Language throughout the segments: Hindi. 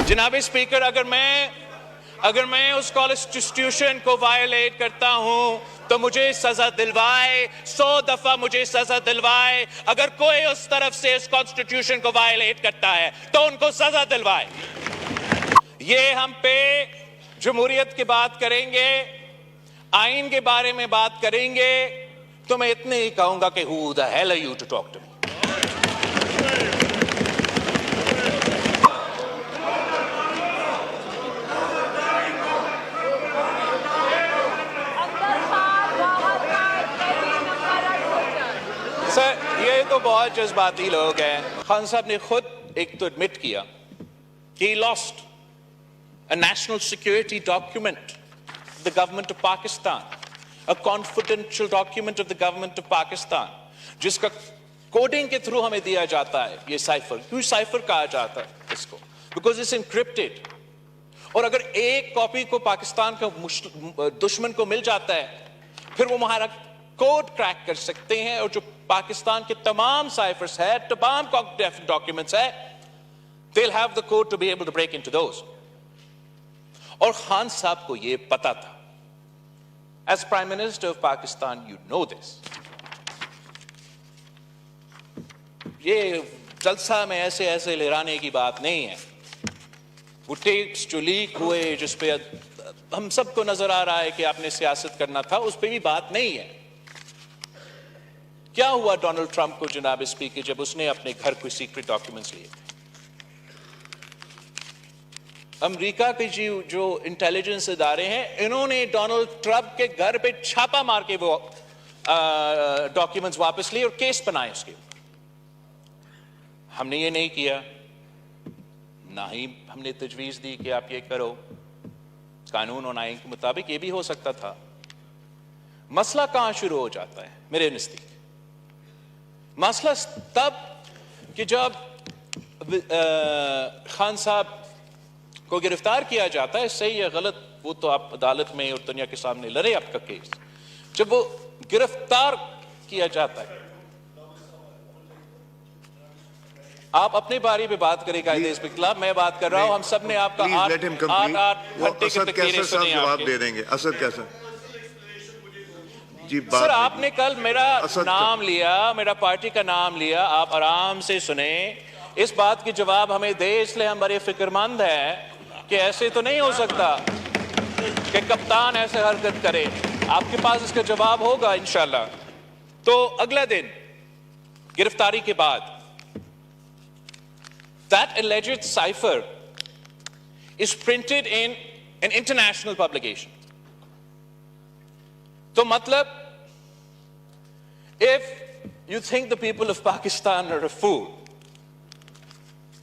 जनाब स्पीकर, अगर मैं उस कॉन्स्टिट्यूशन को वायलेट करता हूं तो मुझे सजा दिलवाए, 100 दफा मुझे सजा दिलवाए। अगर कोई उस तरफ से इस कॉन्स्टिट्यूशन को वायलेट करता है तो उनको सजा दिलवाए। ये हम पे जमहूरियत की बात करेंगे, आइन के बारे में बात करेंगे, तो मैं इतने ही कहूंगा कि who the hell are you to talk to me. Sir, ये तो बहुत जज्बाती लोग हैं। खान साहब ने खुद एक तो एडमिट किया कि lost a national security document of the government of Pakistan, a confidential document of the government of Pakistan, जिसका कोडिंग के थ्रू हमें दिया जाता है। ये साइफर, क्यों साइफर कहा जाता है इसको? Because it's encrypted. और अगर एक कॉपी को पाकिस्तान का दुश्मन को मिल जाता है, फिर वो हमारा कोड क्रैक कर सकते हैं, और जो पाकिस्तान के तमाम साइफर्स है, तमाम डॉक्यूमेंट्स है, they'll have the code to be able to break into those. और खान साहब को यह पता था। As Prime Minister of Pakistan, you know this. ये जलसा में ऐसे ऐसे लहराने की बात नहीं है। वो टेप्स जो लीक हुए, जिस पे हम सबको नजर आ रहा है कि आपने सियासत करना था, उस पे भी बात नहीं है। क्या हुआ डोनाल्ड ट्रंप को जनाब स्पीकर, जब उसने अपने घर कोई सीक्रेट डॉक्यूमेंट्स लिए थे? अमेरिका के जो इंटेलिजेंस इदारे हैं, इन्होंने डोनाल्ड ट्रंप के घर पे छापा मार के वो डॉक्यूमेंट्स वापस लिए और केस बनाए उसके। हमने ये नहीं किया, ना ही हमने तजवीज दी कि आप ये करो। कानून और आइन के मुताबिक ये भी हो सकता था। मसला कहां शुरू हो जाता है मेरे नजदीक? मसला तब कि जब खान साहब को गिरफ्तार किया जाता है, सही या गलत वो तो आप अदालत में और दुनिया के सामने लड़े आपका केस। जब वो गिरफ्तार किया जाता है, आप अपनी बारी पे बात करें कायदे इस खिलाफ, मैं बात कर रहा हूं। हम सब ने आपका 8 घंटे के तकरीरें सुनी जवाब दे देंगे। असद कैसा जी? सर, आपने कल मेरा नाम लिया, मेरा पार्टी का नाम लिया, आप आराम से सुने। इस बात की जवाब हमें दे, इसलिए हम बड़े फिक्रमंद हैं कि ऐसे तो नहीं हो सकता कि कप्तान ऐसे हरकत करे। आपके पास इसका जवाब होगा इंशाल्लाह। तो अगला दिन गिरफ्तारी के बाद, that alleged cipher is printed in an international publication. तो मतलब, if you think the people of Pakistan are a fool,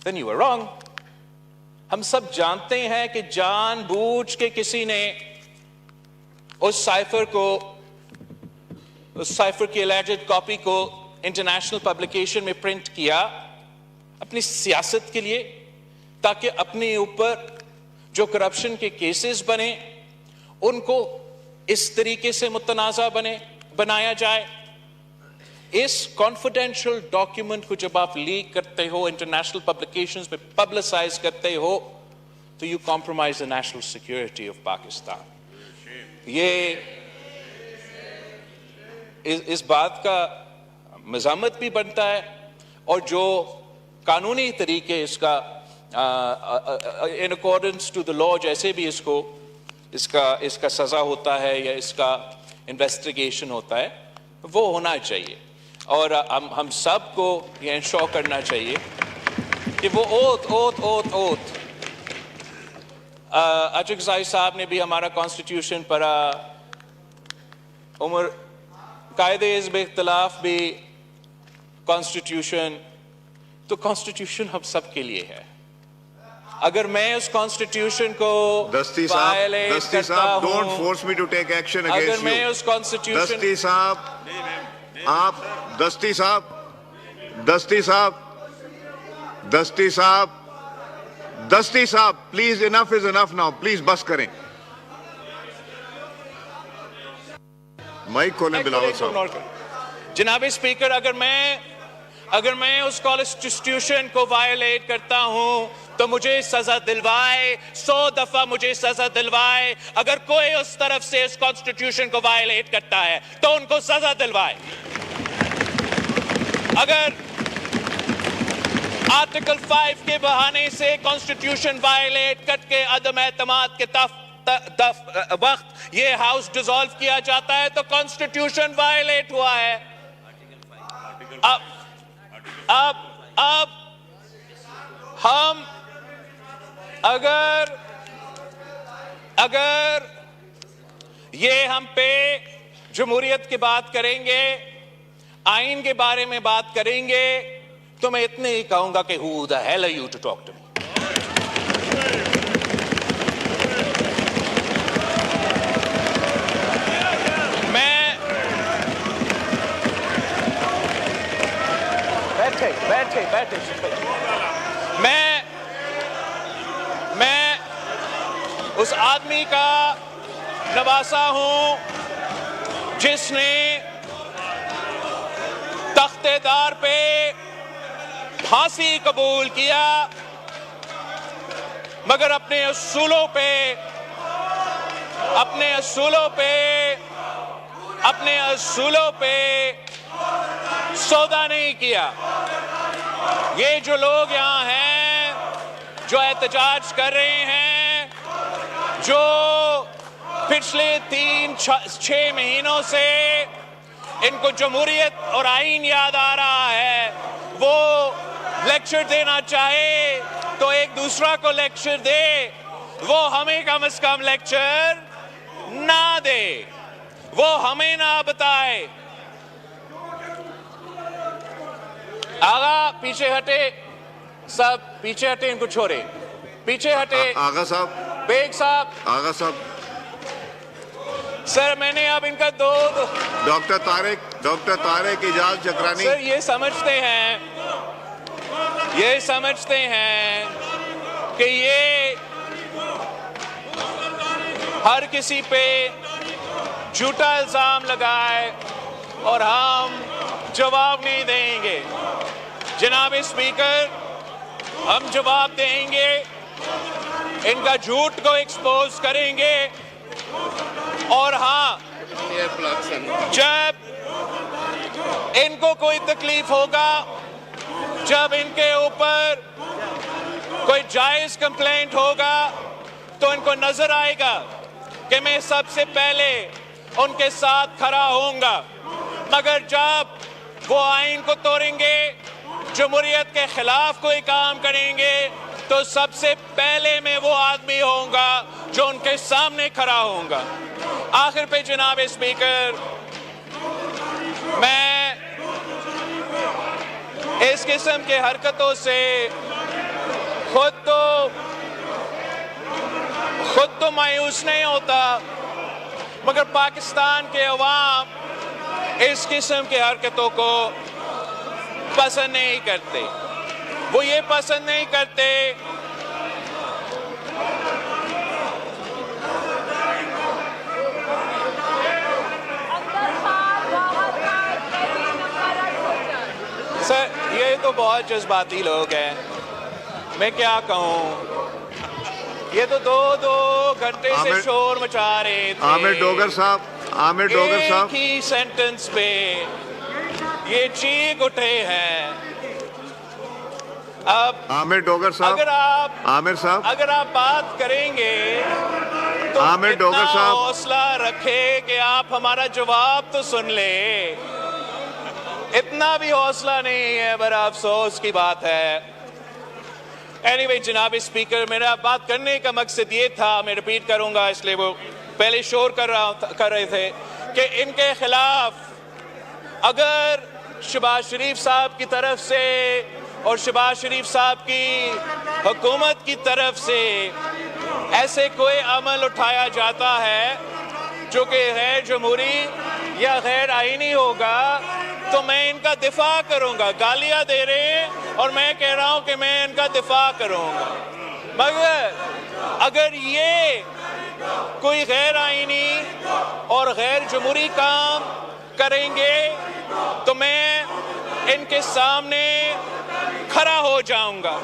then you are wrong. हम सब जानते हैं कि जानबूझ के किसी ने उस साइफर की alleged कॉपी को इंटरनेशनल पब्लिकेशन में प्रिंट किया अपनी सियासत के लिए, ताकि अपने ऊपर जो करप्शन के केसेस बने उनको इस तरीके से मुतनाज़ा बनाया जाए। इस कॉन्फिडेंशियल डॉक्यूमेंट को जब आप लीक करते हो, इंटरनेशनल पब्लिकेशंस में पब्लिसाइज करते हो, तो you compromise the national security of Pakistan. ये इस बात का मज़ामत भी बनता है, और जो कानूनी तरीके इसका in accordance to the law जैसे भी इसका सजा होता है या इसका इन्वेस्टिगेशन होता है, वो होना चाहिए। और हम सबको ये इंश्योर करना चाहिए कि वो ओथ अजगजाई साहब ने भी हमारा कॉन्स्टिट्यूशन पढ़ा, उमर कायदे हिज़्ब इख्तिलाफ भी कॉन्स्टिट्यूशन, तो कॉन्स्टिट्यूशन हम सब के लिए है। अगर मैं उस कॉन्स्टिट्यूशन को वायलेट करता हूं, don't force me to take action against you. अगर मैं उस कॉन्स्टिट्यूशन, दस्ती साहब please, enough is enough now, please बस करें। माइक खोलें बिलावल साहब। जनाब स्पीकर, अगर मैं उस कॉन्स्टिट्यूशन को वायलेट करता हूं तो मुझे सजा दिलवाए, 100 दफा मुझे सजा दिलवाए। अगर कोई उस तरफ से इस कॉन्स्टिट्यूशन को वायलेट करता है तो उनको सजा दिलवाए। अगर आर्टिकल 5 के बहाने से कॉन्स्टिट्यूशन वायलेट करके अदम एतमाद के वक्त ये हाउस डिसॉल्व किया जाता है तो कॉन्स्टिट्यूशन वायलेट हुआ है। अब हम अगर ये हम पे जमहूरियत की बात करेंगे, आइन के बारे में बात करेंगे, तो मैं इतने ही कहूंगा कि who the hell are you to talk to me? बैठे मैं उस आदमी का नवासा हूं जिसने तख्तेदार पे फांसी कबूल किया, मगर अपने असूलों पे सौदा नहीं किया। ये जो लोग यहाँ हैं, जो एहतजाज कर रहे हैं, जो पिछले 3-6 महीनों से इनको जमहूरियत और आइन याद आ रहा है, वो लेक्चर देना चाहे तो एक दूसरा को लेक्चर दे, वो हमें कम से कम लेक्चर ना दे, वो हमें ना बताए। आगा पीछे हटे, सब पीछे हटे, इनको छोड़े, पीछे हटे। आगा साहब, बेग साहब, आगा साहब, सर मैंने अब इनका दो डॉक्टर तारिक इजाज चक्रानी। सर ये समझते हैं कि ये हर किसी पे झूठा इल्जाम लगाए और हम जवाब नहीं देंगे। जनाब स्पीकर, हम जवाब देंगे, इनका झूठ को एक्सपोज करेंगे। और हाँ, जब इनको कोई तकलीफ होगा, जब इनके ऊपर कोई जायज कंप्लेंट होगा, तो इनको नजर आएगा कि मैं सबसे पहले उनके साथ खड़ा होऊंगा। मगर जब वो आइन को तोड़ेंगे, जमहूरियत के खिलाफ कोई काम करेंगे, तो सबसे पहले मैं वो आदमी होऊंगा जो उनके सामने खड़ा होऊंगा। आखिर पे जनाब स्पीकर, मैं इस किस्म के हरकतों से खुद तो मायूस नहीं होता, मगर पाकिस्तान के अवाम इस किस्म के हरकतों को पसंद नहीं करते। वो ये पसंद नहीं करते सर, ये तो बहुत जज्बाती लोग हैं, मैं क्या कहूँ। ये तो दो घंटे से शोर मचा रहे थे। आमिर डोगर साहब, एक ही सेंटेंस पे ये चीख उठे हैं। अब आमिर डोगर साहब, अगर आप बात करेंगे तो आमिर डोगर साहब, हौसला रखे कि आप हमारा जवाब तो सुन ले। इतना भी हौसला नहीं है, बड़ा अफसोस की बात है। एनीवे जनाब स्पीकर, मेरा बात करने का मकसद ये था, मैं रिपीट करूंगा इसलिए वो पहले शोर कर रहे थे, कि इनके खिलाफ अगर शहबाज शरीफ साहब की तरफ से और शहबाज शरीफ साहब की हुकूमत की तरफ से ऐसे कोई अमल उठाया जाता है जो कि गैर जमहूरी या गैर आईनी होगा, तो मैं इनका दिफा करूंगा। गालियां दे रहे हैं और मैं कह रहा हूं कि मैं इनका दिफा करूंगा। मगर अगर ये कोई गैर आईनी और गैर जमहूरी काम करेंगे तो मैं इनके सामने खड़ा हो जाऊंगा।